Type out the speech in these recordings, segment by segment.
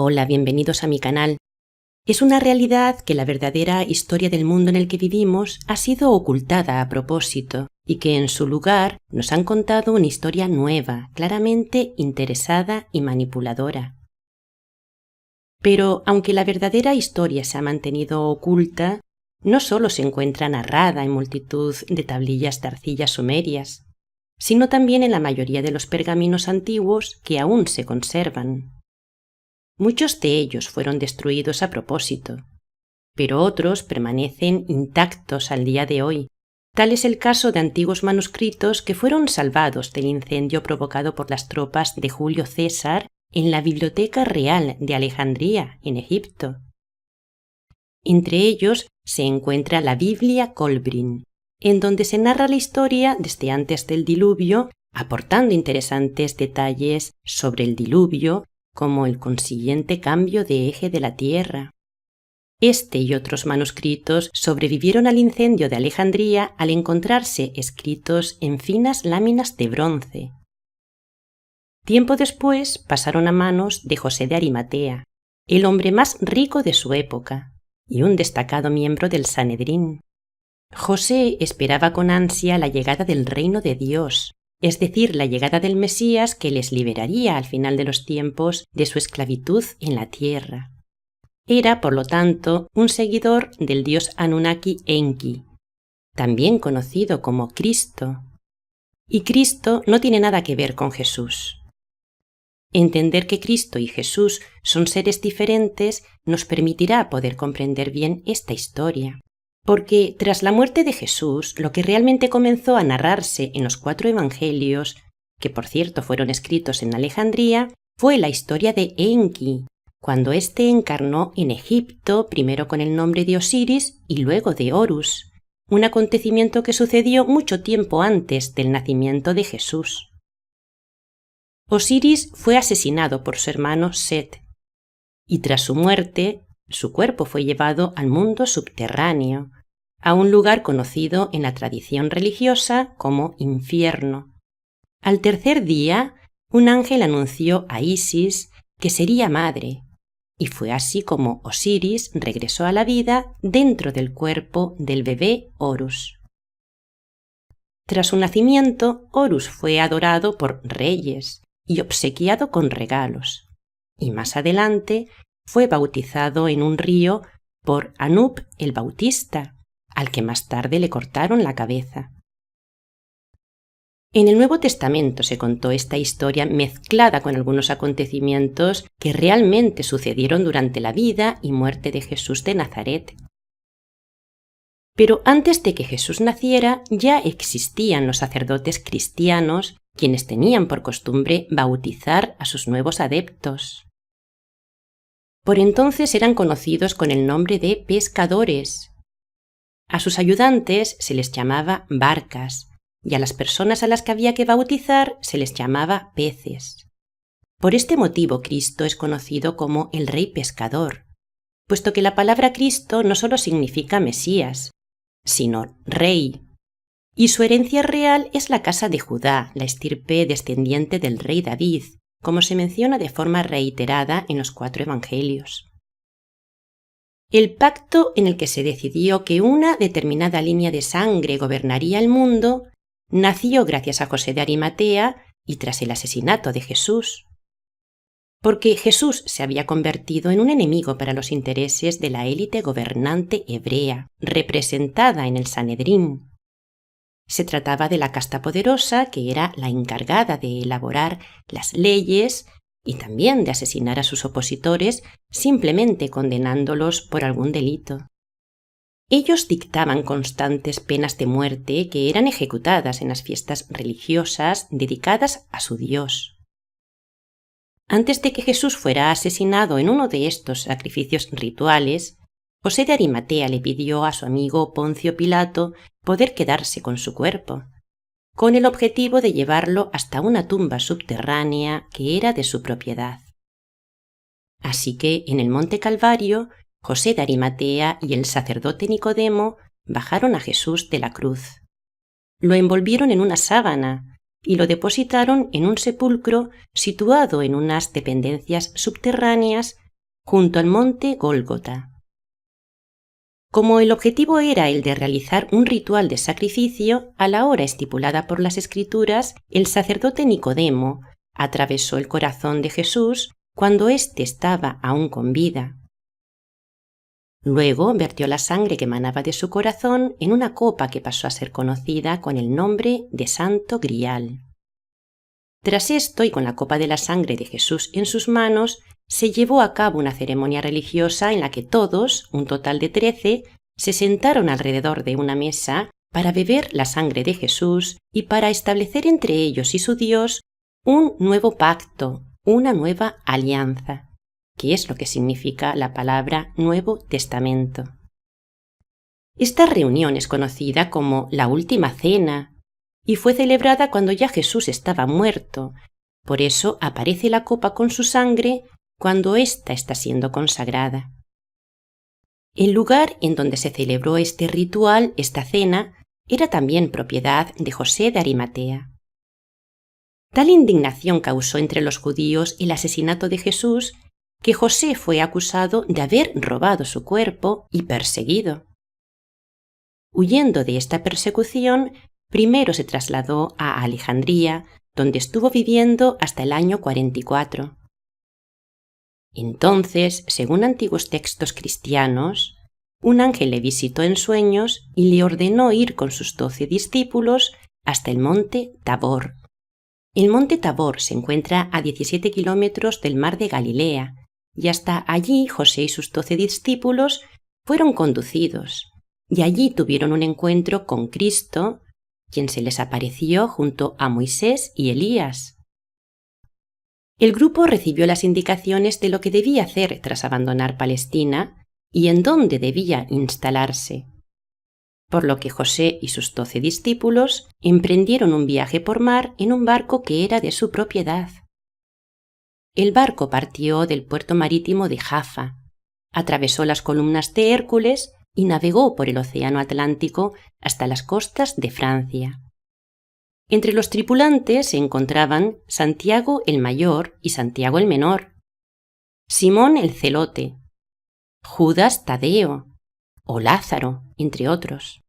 Hola, bienvenidos a mi canal. Es una realidad que la verdadera historia del mundo en el que vivimos ha sido ocultada a propósito y que en su lugar nos han contado una historia nueva, claramente interesada y manipuladora. Pero aunque la verdadera historia se ha mantenido oculta, no solo se encuentra narrada en multitud de tablillas de arcilla sumerias, sino también en la mayoría de los pergaminos antiguos que aún se conservan. Muchos de ellos fueron destruidos a propósito, pero otros permanecen intactos al día de hoy. Tal es el caso de antiguos manuscritos que fueron salvados del incendio provocado por las tropas de Julio César en la Biblioteca Real de Alejandría, en Egipto. Entre ellos se encuentra la Biblia Kolbrin, en donde se narra la historia desde antes del diluvio, aportando interesantes detalles sobre el diluvio, como el consiguiente cambio de eje de la Tierra. Este y otros manuscritos sobrevivieron al incendio de Alejandría al encontrarse escritos en finas láminas de bronce. Tiempo después pasaron a manos de José de Arimatea, el hombre más rico de su época y un destacado miembro del Sanedrín. José esperaba con ansia la llegada del reino de Dios, es decir, la llegada del Mesías que les liberaría al final de los tiempos de su esclavitud en la tierra. Era, por lo tanto, un seguidor del dios Anunnaki Enki, también conocido como Cristo. Y Cristo no tiene nada que ver con Jesús. Entender que Cristo y Jesús son seres diferentes nos permitirá poder comprender bien esta historia. Porque tras la muerte de Jesús, lo que realmente comenzó a narrarse en los 4 evangelios, que por cierto fueron escritos en Alejandría, fue la historia de Enki, cuando éste encarnó en Egipto primero con el nombre de Osiris y luego de Horus, un acontecimiento que sucedió mucho tiempo antes del nacimiento de Jesús. Osiris fue asesinado por su hermano Set, y tras su muerte, su cuerpo fue llevado al mundo subterráneo, a un lugar conocido en la tradición religiosa como infierno. Al tercer día, un ángel anunció a Isis que sería madre, y fue así como Osiris regresó a la vida dentro del cuerpo del bebé Horus. Tras su nacimiento, Horus fue adorado por reyes y obsequiado con regalos, y más adelante fue bautizado en un río por Anub el Bautista, al que más tarde le cortaron la cabeza. En el Nuevo Testamento se contó esta historia mezclada con algunos acontecimientos que realmente sucedieron durante la vida y muerte de Jesús de Nazaret. Pero antes de que Jesús naciera ya existían los sacerdotes cristianos, quienes tenían por costumbre bautizar a sus nuevos adeptos. Por entonces eran conocidos con el nombre de pescadores. A sus ayudantes se les llamaba barcas, y a las personas a las que había que bautizar se les llamaba peces. Por este motivo Cristo es conocido como el Rey Pescador, puesto que la palabra Cristo no solo significa Mesías, sino Rey, y su herencia real es la casa de Judá, la estirpe descendiente del rey David, como se menciona de forma reiterada en los 4 evangelios. El pacto en el que se decidió que una determinada línea de sangre gobernaría el mundo nació gracias a José de Arimatea y tras el asesinato de Jesús, porque Jesús se había convertido en un enemigo para los intereses de la élite gobernante hebrea, representada en el Sanedrín. Se trataba de la casta poderosa que era la encargada de elaborar las leyes y también de asesinar a sus opositores simplemente condenándolos por algún delito. Ellos dictaban constantes penas de muerte que eran ejecutadas en las fiestas religiosas dedicadas a su Dios. Antes de que Jesús fuera asesinado en uno de estos sacrificios rituales, José de Arimatea le pidió a su amigo Poncio Pilato poder quedarse con su cuerpo, con el objetivo de llevarlo hasta una tumba subterránea que era de su propiedad. Así que en el Monte Calvario, José de Arimatea y el sacerdote Nicodemo bajaron a Jesús de la cruz. Lo envolvieron en una sábana y lo depositaron en un sepulcro situado en unas dependencias subterráneas junto al monte Gólgota. Como el objetivo era el de realizar un ritual de sacrificio, a la hora estipulada por las Escrituras, el sacerdote Nicodemo atravesó el corazón de Jesús cuando éste estaba aún con vida. Luego vertió la sangre que emanaba de su corazón en una copa que pasó a ser conocida con el nombre de Santo Grial. Tras esto, y con la copa de la sangre de Jesús en sus manos, se llevó a cabo una ceremonia religiosa en la que todos, un total de 13, se sentaron alrededor de una mesa para beber la sangre de Jesús y para establecer entre ellos y su Dios un nuevo pacto, una nueva alianza, que es lo que significa la palabra Nuevo Testamento. Esta reunión es conocida como la Última Cena y fue celebrada cuando ya Jesús estaba muerto. Por eso aparece la copa con su sangre cuando ésta está siendo consagrada. El lugar en donde se celebró este ritual, esta cena, era también propiedad de José de Arimatea. Tal indignación causó entre los judíos el asesinato de Jesús que José fue acusado de haber robado su cuerpo y perseguido. Huyendo de esta persecución, primero se trasladó a Alejandría, donde estuvo viviendo hasta el año 44. Entonces, según antiguos textos cristianos, un ángel le visitó en sueños y le ordenó ir con sus 12 discípulos hasta el monte Tabor. El monte Tabor se encuentra a 17 kilómetros del mar de Galilea, y hasta allí José y sus 12 discípulos fueron conducidos, y allí tuvieron un encuentro con Cristo, quien se les apareció junto a Moisés y Elías. El grupo recibió las indicaciones de lo que debía hacer tras abandonar Palestina y en dónde debía instalarse, por lo que José y sus 12 discípulos emprendieron un viaje por mar en un barco que era de su propiedad. El barco partió del puerto marítimo de Jaffa, atravesó las columnas de Hércules y navegó por el océano Atlántico hasta las costas de Francia. Entre los tripulantes se encontraban Santiago el Mayor y Santiago el Menor, Simón el Celote, Judas Tadeo o Lázaro, entre otros.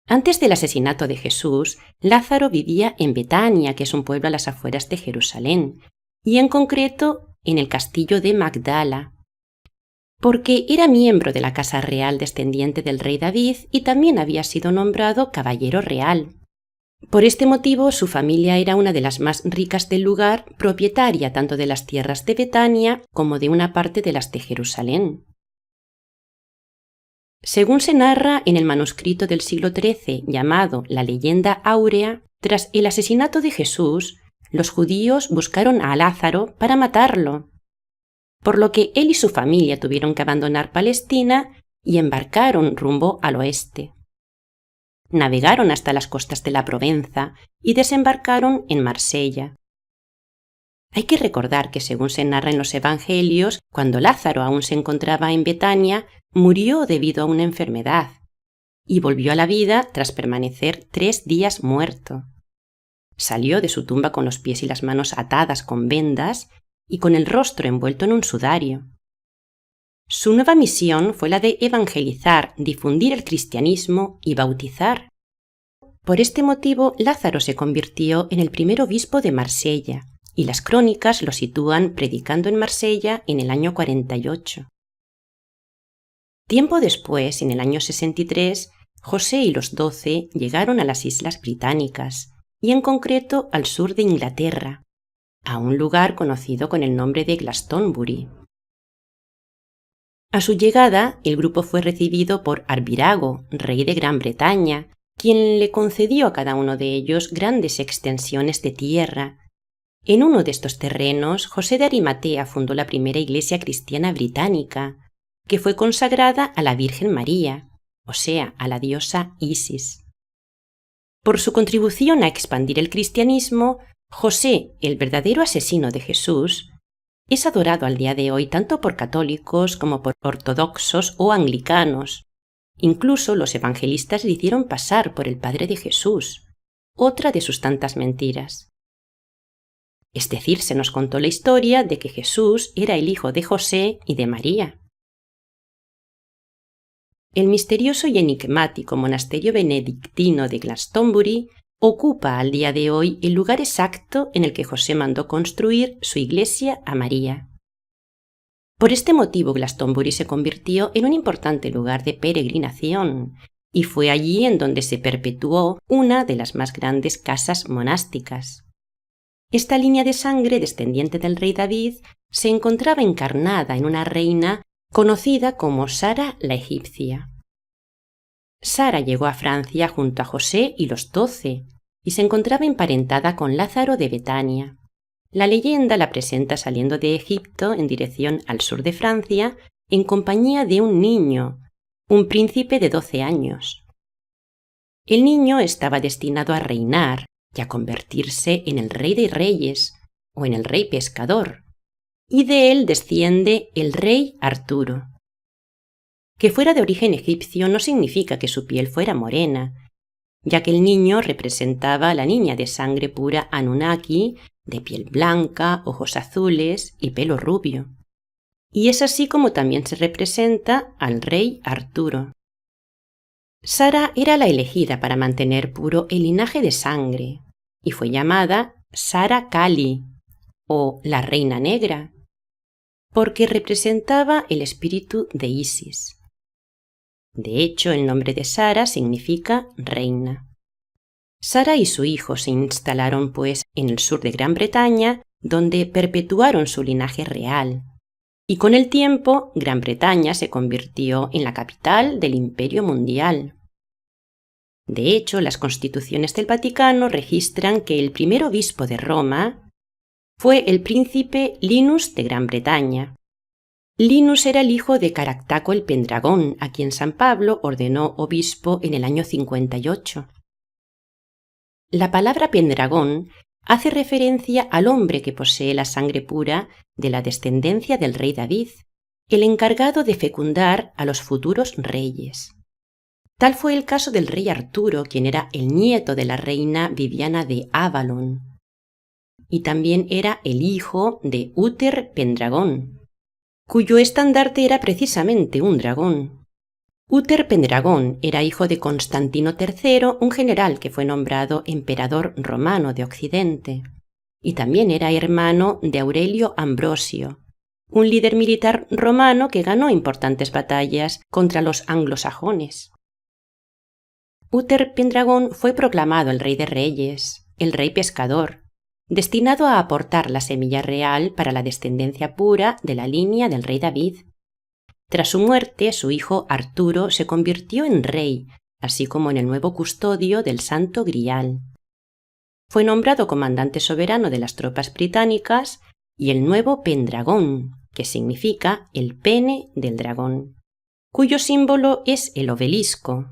Antes del asesinato de Jesús, Lázaro vivía en Betania, que es un pueblo a las afueras de Jerusalén, y en concreto en el castillo de Magdala, porque era miembro de la casa real descendiente del rey David y también había sido nombrado caballero real. Por este motivo, su familia era una de las más ricas del lugar, propietaria tanto de las tierras de Betania como de una parte de las de Jerusalén. Según se narra en el manuscrito del siglo XIII llamado La Leyenda Áurea, tras el asesinato de Jesús, los judíos buscaron a Lázaro para matarlo, por lo que él y su familia tuvieron que abandonar Palestina y embarcaron rumbo al oeste. Navegaron hasta las costas de la Provenza y desembarcaron en Marsella. Hay que recordar que, según se narra en los Evangelios, cuando Lázaro aún se encontraba en Betania, murió debido a una enfermedad y volvió a la vida tras permanecer 3 días muerto. Salió de su tumba con los pies y las manos atadas con vendas y con el rostro envuelto en un sudario. Su nueva misión fue la de evangelizar, difundir el cristianismo y bautizar. Por este motivo, Lázaro se convirtió en el primer obispo de Marsella, y las crónicas lo sitúan predicando en Marsella en el año 48. Tiempo después, en el año 63, José y los 12 llegaron a las Islas Británicas, y en concreto al sur de Inglaterra, a un lugar conocido con el nombre de Glastonbury. A su llegada, el grupo fue recibido por Arbirago, rey de Gran Bretaña, quien le concedió a cada uno de ellos grandes extensiones de tierra. En uno de estos terrenos, José de Arimatea fundó la primera iglesia cristiana británica, que fue consagrada a la Virgen María, o sea, a la diosa Isis. Por su contribución a expandir el cristianismo, José, el verdadero asesino de Jesús, es adorado al día de hoy tanto por católicos como por ortodoxos o anglicanos. Incluso los evangelistas le hicieron pasar por el padre de Jesús, otra de sus tantas mentiras. Es decir, se nos contó la historia de que Jesús era el hijo de José y de María. El misterioso y enigmático monasterio benedictino de Glastonbury ocupa al día de hoy el lugar exacto en el que José mandó construir su iglesia a María. Por este motivo, Glastonbury se convirtió en un importante lugar de peregrinación, y fue allí en donde se perpetuó una de las más grandes casas monásticas. Esta línea de sangre descendiente del rey David se encontraba encarnada en una reina conocida como Sara la egipcia. Sara llegó a Francia junto a José y los 12 y se encontraba emparentada con Lázaro de Betania. La leyenda la presenta saliendo de Egipto en dirección al sur de Francia en compañía de un niño, un príncipe de 12 años. El niño estaba destinado a reinar y a convertirse en el rey de reyes o en el rey pescador, y de él desciende el rey Arturo. Que fuera de origen egipcio no significa que su piel fuera morena, ya que el niño representaba a la niña de sangre pura Anunnaki, de piel blanca, ojos azules y pelo rubio. Y es así como también se representa al rey Arturo. Sara era la elegida para mantener puro el linaje de sangre, y fue llamada Sara Kali, o la Reina Negra, porque representaba el espíritu de Isis. De hecho, el nombre de Sara significa reina. Sara y su hijo se instalaron, pues, en el sur de Gran Bretaña, donde perpetuaron su linaje real. Y con el tiempo, Gran Bretaña se convirtió en la capital del Imperio Mundial. De hecho, las constituciones del Vaticano registran que el primer obispo de Roma fue el príncipe Linus de Gran Bretaña. Linus era el hijo de Caractaco el Pendragón, a quien San Pablo ordenó obispo en el año 58. La palabra Pendragón hace referencia al hombre que posee la sangre pura de la descendencia del rey David, el encargado de fecundar a los futuros reyes. Tal fue el caso del rey Arturo, quien era el nieto de la reina Viviana de Avalon, y también era el hijo de Uther Pendragón, cuyo estandarte era precisamente un dragón. Uther Pendragón era hijo de Constantino III, un general que fue nombrado emperador romano de Occidente, y también era hermano de Aurelio Ambrosio, un líder militar romano que ganó importantes batallas contra los anglosajones. Uther Pendragón fue proclamado el rey de reyes, el rey pescador, destinado a aportar la semilla real para la descendencia pura de la línea del rey David. Tras su muerte, su hijo Arturo se convirtió en rey, así como en el nuevo custodio del Santo Grial. Fue nombrado comandante soberano de las tropas británicas y el nuevo Pendragón, que significa el pene del dragón, cuyo símbolo es el obelisco.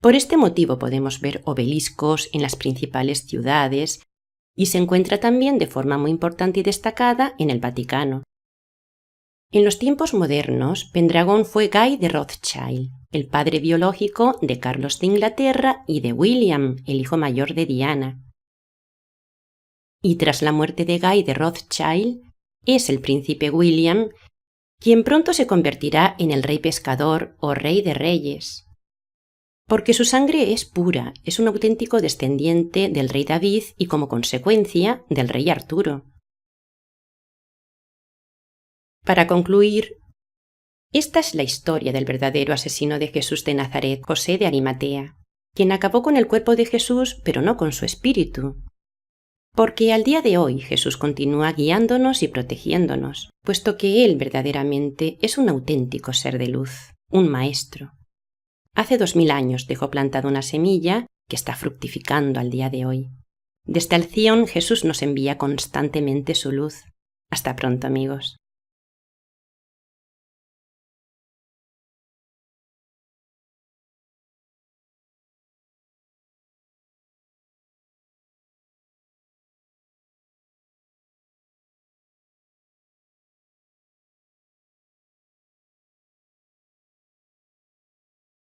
Por este motivo podemos ver obeliscos en las principales ciudades y se encuentra también de forma muy importante y destacada en el Vaticano. En los tiempos modernos, Pendragón fue Guy de Rothschild, el padre biológico de Carlos de Inglaterra y de William, el hijo mayor de Diana. Y tras la muerte de Guy de Rothschild, es el príncipe William quien pronto se convertirá en el rey pescador o rey de reyes. Porque su sangre es pura, es un auténtico descendiente del rey David y como consecuencia del rey Arturo. Para concluir, esta es la historia del verdadero asesino de Jesús de Nazaret, José de Arimatea, quien acabó con el cuerpo de Jesús, pero no con su espíritu. Porque al día de hoy Jesús continúa guiándonos y protegiéndonos, puesto que Él verdaderamente es un auténtico ser de luz, un maestro. Hace 2000 años dejó plantada una semilla que está fructificando al día de hoy. Desde el Sion Jesús nos envía constantemente su luz. Hasta pronto, amigos.